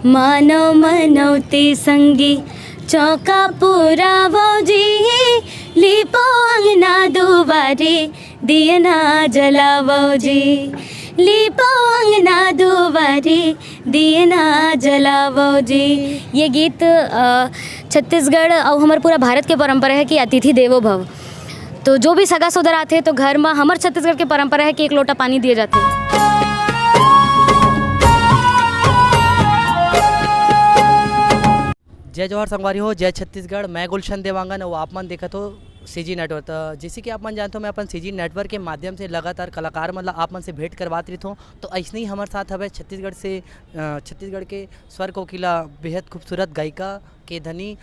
मानव मनौती संगी चौका पुरावो जी, लीपो अंगना दुआरे दिए ना जलावो जी, लीपो अंगना दुआरे दिए ना जलावो जी। ये गीत छत्तीसगढ़ और हमारे पूरा भारत के परंपरा है कि अतिथि देवो भव। तो जो भी सगा सोदर आते तो घर में हमारे छत्तीसगढ़ के परंपरा है कि एक लोटा पानी दिए जाते हैं। जय जवाहर संगवारी हो, जय छत्तीसगढ़। मैं गुलशन देवांगन और आप मन देखत हो सीजी नेटवर्क। जैसे कि आप मन जानते हो मैं अपन सीजी नेटवर्क के माध्यम से लगातार कलाकार मतलब आप मन से भेंट करवात रही हूँ। तो ऐसे ही हमारे साथ हवे छत्तीसगढ़ के स्वर कोकिला बेहद खूबसूरत गायिका के धनी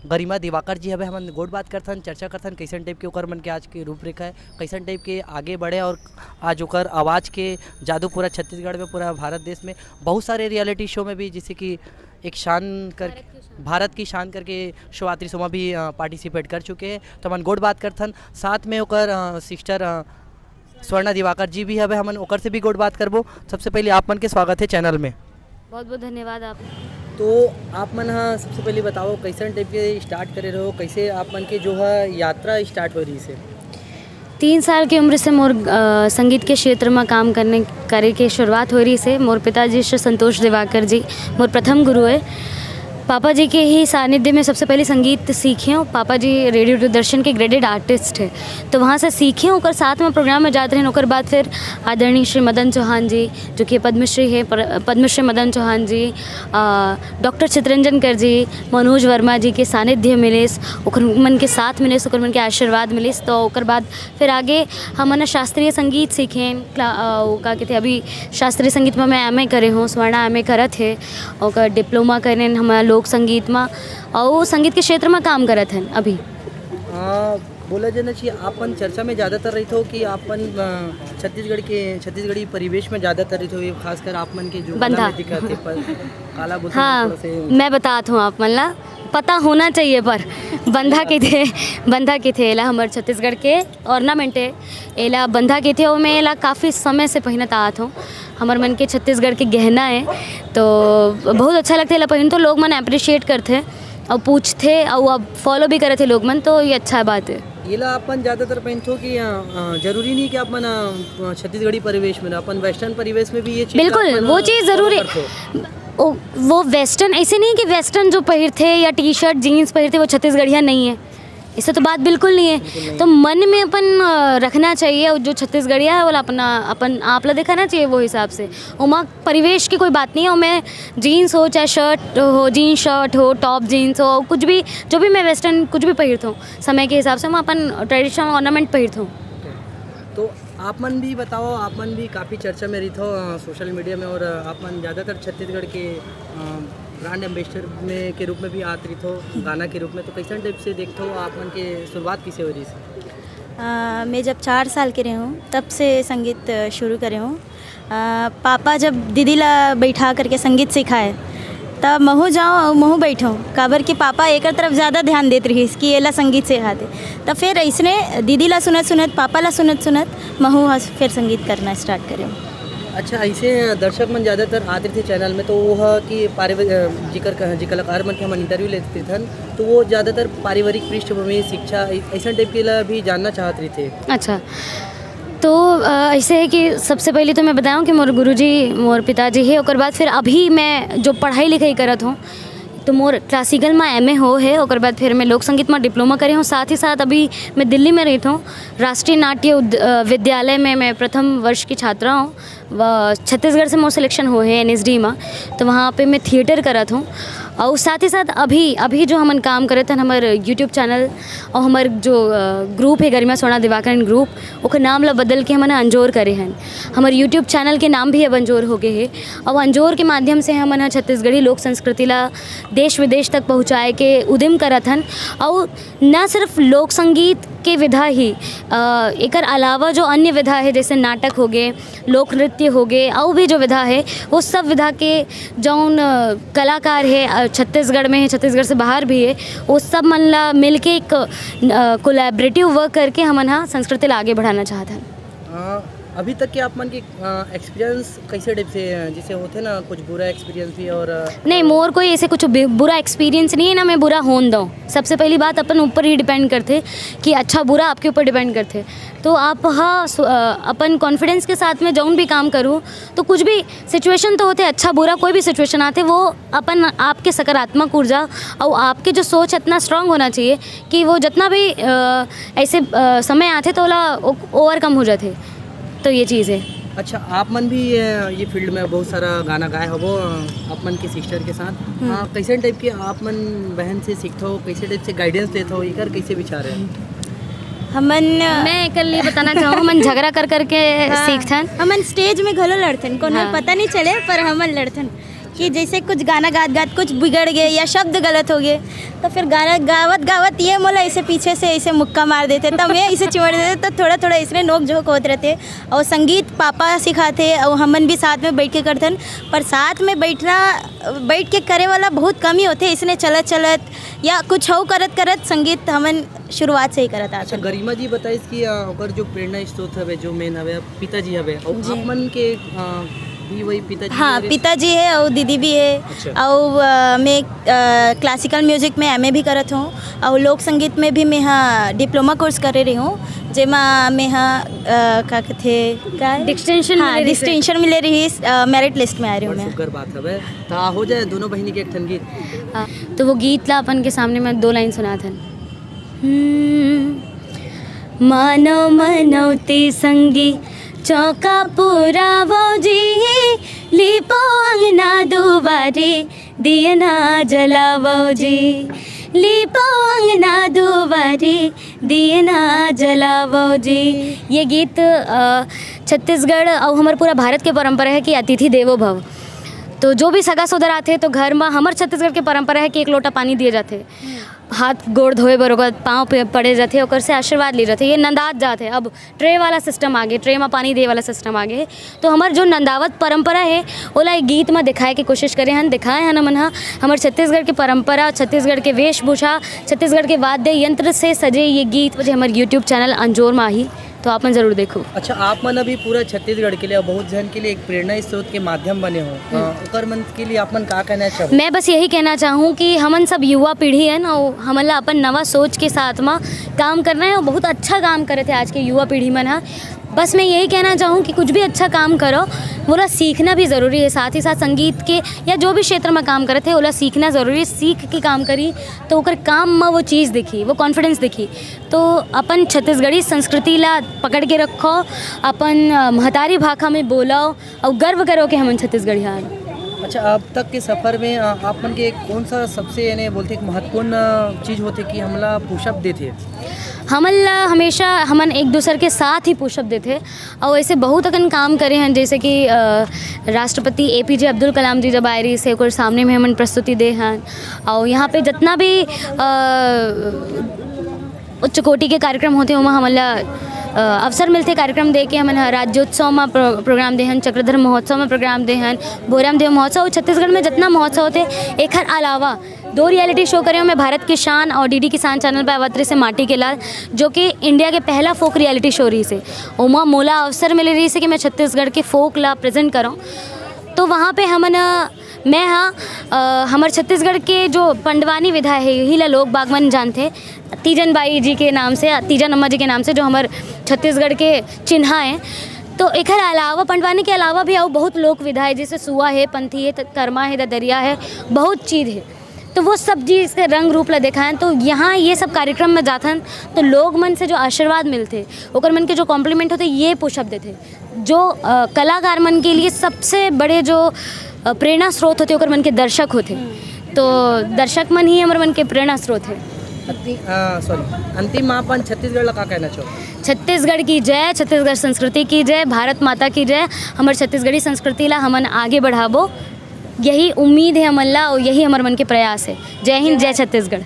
गरिमा दिवाकर जी हवे। हम गोड बात करथन, चर्चा करथन कैसन टाइप के ओकर मन के आज के रूपरेखा है, कैसन टाइप के आगे बढ़े और आज ओकर आवाज़ के जादू पूरा छत्तीसगढ़ में पूरा भारत देश में बहुत सारे रियलिटी शो में भी जैसे कि एक शान कर भारत की शान करके शो आतरी शो में भी पार्टिसिपेट कर चुके हैं। तो हम गोड बात करथन, साथ में ओकर सिस्टर स्वर्णा दिवाकर जी भी हवे, हमन ओकर से भी गोड बात करबो। सबसे पहले आप मन के स्वागत है चैनल में। बहुत बहुत धन्यवाद आप। तो आप मन हाँ सबसे पहले बताओ कैसन टाइप के स्टार्ट करे रहो, कैसे आप मन के जो है यात्रा स्टार्ट हो रही से? 3 साल की उम्र से मोर संगीत के क्षेत्र में काम करे के शुरुआत हो रही से। मोर पिताजी श्री संतोष दिवाकर जी मोर प्रथम गुरु है। पापा जी के ही सानिध्य में सबसे पहले संगीत सीखे हूँ। पापा जी रेडियो दूरदर्शन के ग्रेडेड आर्टिस्ट है, तो वहाँ से सीखे हूँ और साथ में प्रोग्राम में जाते हैं। और बाद फिर आदरणीय श्री मदन चौहान जी जो कि पद्मश्री है, पद्मश्री मदन चौहान जी, डॉक्टर चितरंजन कर जी, मनोज वर्मा जी के सानिध्य मिलिस, मन के साथ मिलिस, मन के आशीर्वाद मिलिस। तो ओकर बाद फिर आगे हम शास्त्रीय संगीत सीखे। का कहते अभी शास्त्रीय संगीत में मैं MA करे हूँ, स्वर्णा MA करत है और डिप्लोमा करे हमारा लोक संगीत में और संगीत के क्षेत्र में काम करत हैं अभी। बोला जाना चाहिए आपन चर्चा में ज़्यादातर रही हो कि आपन छत्तीसगढ़ी परिवेश में ज़्यादातर रही हो, खासकर आप मन के जो बंधा दिखते पर काला बोलते हाँ मैं बताता हूँ आप मन ला पता होना चाहिए। पर बंधा के थे एला हमारे छत्तीसगढ़ के ऑर्नामेंट है, एला बंधा के थे और मैं एला काफ़ी समय से पहनत आत हूँ। हमारे मन के छत्तीसगढ़ के गहना है तो बहुत अच्छा लगता है एला पहन। तो लोग मन अप्रिशिएट करते और पूछते और अब फॉलो भी करे थे लोग मन, तो ये अच्छा बात है। ये ला अपन ज़्यादातर पहनते हो कि जरूरी नहीं कि अपन छत्तीसगढ़ी परिवेश में, अपन वेस्टर्न परिवेश में भी ये चीज़ बिल्कुल वो चीज़ ज़रूरी। वो वेस्टर्न ऐसे नहीं कि वेस्टर्न जो पहनते या टी शर्ट जीन्स पहनते वो छत्तीसगढ़िया नहीं है, इससे तो बात बिल्कुल नहीं है। तो मन में अपन रखना चाहिए और जो छत्तीसगढ़िया है वो अपन आप ला दिखाना चाहिए वो हिसाब से। उमा परिवेश की कोई बात नहीं है। और मैं जीन्स हो चाहे शर्ट हो, जीन्स शर्ट हो, टॉप जीन्स हो, कुछ भी जो भी मैं वेस्टर्न कुछ भी पहनता हूँ समय के हिसाब से, मैं अपन ट्रेडिशनल ऑर्नामेंट पहनता हूँ। तो आप मन भी बताओ, आप मन भी काफ़ी चर्चा में रही हो सोशल मीडिया में और आप मन ज़्यादातर छत्तीसगढ़ के ब्रांड एम्बेसडर में के रूप में भी आत रही हो, गाना के रूप में। तो कैसन टाइप से देखते हो आप मन के शुरुआत किसे हो रही से? मैं जब 4 साल के रही हूँ तब से संगीत शुरू करे हूँ। पापा जब दीदी ला बैठा करके संगीत सिखाए तब महू जाऊँ महू बैठूँ, काबर कि पापा एक तरफ ज़्यादा ध्यान देते रही कि ये ला संगीत सिखाते। तब फिर ऐसने दीदी ला सुनत पापा ला सुनत महू फिर संगीत करना स्टार्ट करे। अच्छा, ऐसे दर्शक मन ज़्यादातर आते थे चैनल में, तो वो कि जी कलाकार मन के हम इंटरव्यू लेते थे तो वो ज़्यादातर पारिवारिक पृष्ठभूमि शिक्षा ऐसा टाइप के ला भी जानना चाहते थे। अच्छा, तो ऐसे है कि सबसे पहले तो मैं बताऊं कि मोर गुरुजी मोर पिताजी है। और बाद फिर अभी मैं जो पढ़ाई लिखाई करत हूँ तो मोर क्लासिकल में MA हो है। और बाद फिर मैं लोक संगीत में डिप्लोमा करे हूँ। साथ ही साथ अभी मैं दिल्ली में रहता हूँ, राष्ट्रीय नाट्य विद्यालय में मैं प्रथम वर्ष की छात्रा हूँ। छत्तीसगढ़ से मोर सिलेक्शन हो है NSD में, तो वहाँ पे मैं थिएटर करत हूँ। और साथ ही साथ अभी जो हमन काम करे थे हमारे यूट्यूब चैनल और हमारे जो ग्रुप है गरिमा स्वर्णा दिवाकर ग्रुप, ओकर नाम ला बदल के हमने अंजोर करे हैं। हमारे यूट्यूब चैनल के नाम भी अब अंजोर हो गए है। और अंजोर के माध्यम से हमन छत्तीसगढ़ी लोक संस्कृति ला देश विदेश तक पहुँचाए के उद्यम करत हन। और न सिर्फ लोक संगीत के विधा ही एकर अलावा जो अन्य विधा है जैसे नाटक हो गए, लोक नृत्य हो गए, और भी जो विधा है वो सब विधा के जौन कलाकार है छत्तीसगढ़ में है, छत्तीसगढ़ से बाहर भी है, वो सब मन ला मिल के एक कोलैबोरेटिव वर्क करके हमन हाँ संस्कृति ला आगे बढ़ाना चाहते हैं। अभी तक के आप मन के एक्सपीरियंस कैसे टाइप से जैसे होते ना कुछ बुरा एक्सपीरियंस भी और नहीं, मोर कोई ऐसे कुछ बुरा एक्सपीरियंस नहीं है ना, मैं बुरा होन दूँ। सबसे पहली बात अपन ऊपर ही डिपेंड करते कि अच्छा बुरा आपके ऊपर डिपेंड करते। तो आप अपन कॉन्फिडेंस के साथ में जाऊँ भी काम करूँ तो कुछ भी सिचुएशन तो होते, अच्छा बुरा कोई भी सिचुएशन आते, वो अपन आपके सकारात्मक ऊर्जा और आपके जो सोच इतना स्ट्रांग होना चाहिए कि वो जितना भी ऐसे समय आते तो ओवरकम हो जाते। तो ये चीज़ है। अच्छा, आप मन भी ये फील्ड में बहुत सारा गाना गाए हो वो आप मन के सिस्टर के साथ। हाँ, कैसे टाइप के आप मन बहन से सीखते हो, कैसे टाइप से गाइडेंस देते हो, इकर कैसे विचार है? मैं कल ये बताना चाहूँ, हमन झगड़ा कर करके सीखथन। हमन स्टेज में घलो लड़थन, कोनो पता नहीं चले पर हमन लड़थन कि जैसे कुछ गाना गात कुछ बिगड़ गए या शब्द गलत हो गए तो फिर गाना गावत ये मोला ऐसे पीछे से ऐसे मुक्का मार देते, तब मैं इसे चिमड़ देते, तो थोड़ा थोड़ा इसमें नोक झोंक होते रहते। और संगीत पापा सिखाते और हमन भी साथ में बैठ के करथन, पर साथ में बैठ के करे वाला बहुत कम ही होते। इसने चलत या कुछ हो करत संगीत हमन शुरुआत से ही करत आते। अच्छा, गरिमा जी बताइस कि ओकर जो प्रेरणा स्रोत हवे, जो मेन हवे पिताजी हवे, और आप मन के भी वही पिताजी? हाँ, पिताजी है और दीदी भी है। अच्छा। और मैं क्लासिकल म्यूजिक में एमए भी करत हूँ और लोक संगीत में भी मैं हाँ डिप्लोमा कोर्स करे रही हूँ, जेमा मैं हाँ का कहते डिस्टिंक्शन मिले रही, मेरिट लिस्ट में आ रही हूँ मैं। शुक्र बात हवे। तो हो जाए दोनों बहनी के एक ठन गीत। तो वो गीत ला अपन के सामने में 2 लाइन सुना था। मानव मनौती संगी चौका पूरा जी, लिपो अंगना दुबारे दियना जलावो जी, लिपो अंगना दुबारे दियना जलावो जी। ये गीत छत्तीसगढ़ और हमारे पूरा भारत के परंपरा है कि अतिथि देवो भव। तो जो भी सगा सोदर आते तो घर में हमारे छत्तीसगढ़ के परंपरा है कि 1 लोटा पानी दिए जाते, हाथ गोड़ धोए बरोबर पाँव पे पड़े जाते, और से आशीर्वाद ली जाते। ये नंदात जाते, अब ट्रे वाला सिस्टम आगे, ट्रे में पानी दे वाला सिस्टम आगे। तो हमार जो नंदावत परंपरा है ओला एक गीत में दिखाए की कोशिश करे हन, दिखाए हन मन हमारे छत्तीसगढ़ की परंपरा, छत्तीसगढ़ के वेशभूषा, छत्तीसगढ़ के वाद्य यंत्र से सजे ये गीत मुझे हमारे यूट्यूब चैनल अंजोर में आई, तो आप मन ज़रूर देखो। अच्छा, आप मन अभी पूरा छत्तीसगढ़ के लिए और बहुत जन के लिए एक प्रेरणा स्रोत के माध्यम बने हो, ओकर मन के लिए आप मन का कहना चाहो? मैं बस यही कहना चाहूँ कि हमन सब युवा पीढ़ी है ना, हमला अपन नवा सोच के साथ में काम करना है और बहुत अच्छा काम करे थे आज के युवा पीढ़ी में ना। बस मैं यही कहना चाहूँ कि कुछ भी अच्छा काम करो, बोला सीखना भी ज़रूरी है। साथ ही साथ संगीत के या जो भी क्षेत्र में काम करे थे बोला सीखना ज़रूरी है। सीख के काम करी तो ओकर काम में वो चीज़ दिखी, वो कॉन्फिडेंस दिखी। तो अपन छत्तीसगढ़ी संस्कृति ला पकड़ के रखो, अपन महतारी भाषा में बोलो और गर्व करो कि हम छत्तीसगढ़ी हैं। अच्छा, अब तक के सफ़र में आप मन के कौन सा सबसे यानी बोलते एक महत्वपूर्ण चीज़ होते कि हमला पुशअप देते? हमला हमेशा हमन एक दूसरे के साथ ही पुशअप देते और ऐसे बहुत अकन काम करे हैं, जैसे कि राष्ट्रपति APJ अब्दुल कलाम जी जब आए रही से ओकर सामने में हमन प्रस्तुति दे हैं। और यहाँ पे जितना भी उच्च कोटि के कार्यक्रम होते हैं वहाँ हमला अवसर मिलते कार्यक्रम दे के। हमन राज्योत्सव में प्रोग्राम दे हैं, चक्रधर महोत्सव में प्रोग्राम दे हैं, भोराम देव महोत्सव। छत्तीसगढ़ में जितना महोत्सव होते एक अलावा 2 रियलिटी शो करे मैं भारत की शान और DD किसान चैनल पर अवतरी से माटी के लाल, जो कि इंडिया के पहला फोक रियलिटी शो रही से। उमा मोला अवसर मिले रही से कि मैं छत्तीसगढ़ के फोक ला प्रेजेंट करूँ। तो वहाँ पे हमन मैं हमारे छत्तीसगढ़ के जो पंडवानी विधा है यही ला लोग बागवान जानते, तीजन बाई जी के नाम से, तीजन अम्मा जी के नाम से, जो हमारे छत्तीसगढ़ के चिन्हा हैं। तो एक अलावा पंडवानी के अलावा भी और बहुत लोक विधा है, जैसे सुआ है, पंथी है, कर्मा है, दरिया है, बहुत चीज़ है। तो वो सब जी इसके रंग रूप ला दिखाएं। तो यहाँ ये सब कार्यक्रम में जाथन तो लोग मन से जो आशीर्वाद मिलते, ओकर मन के जो कॉम्प्लीमेंट होते ये पुशअप देते, जो कलाकार मन के लिए सबसे बड़े जो प्रेरणा स्रोत होते ओकर मन के दर्शक होते। तो दर्शक मन ही हमारे मन के प्रेरणा स्रोत है। अंतिम आपन छत्तीसगढ़ ला का कहना चाहो? छत्तीसगढ़ की जय, छत्तीसगढ़ संस्कृति की जय, भारत माता की जय। हमारे छत्तीसगढ़ी संस्कृति ला हमन आगे बढ़ाबो, यही उम्मीद है हमन ला और यही हमारे मन के प्रयास है। जय हिंद, जय छत्तीसगढ़।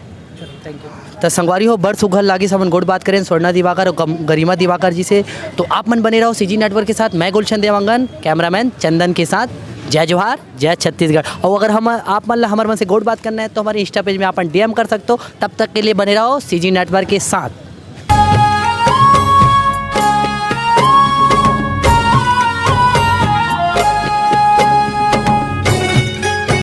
Thank you. तो संगवारी हो बड़ सुघर लागी हमन गोड़ बात करें स्वर्णा दिवाकर और गरिमा दिवाकर जी से। तो आप मन बने रहो CG नेटवर्क के साथ। मैं गुलशन देवांगन, कैमरामैन चंदन के साथ। जय जोहार, जय छत्तीसगढ़। और अगर हम आप मन हमारे मन से गोड़ बात करना है तो हमारे इंस्टा पेज में आप DM कर सकते हो। तब तक के लिए बने रहो CG नेटवर्क के साथ।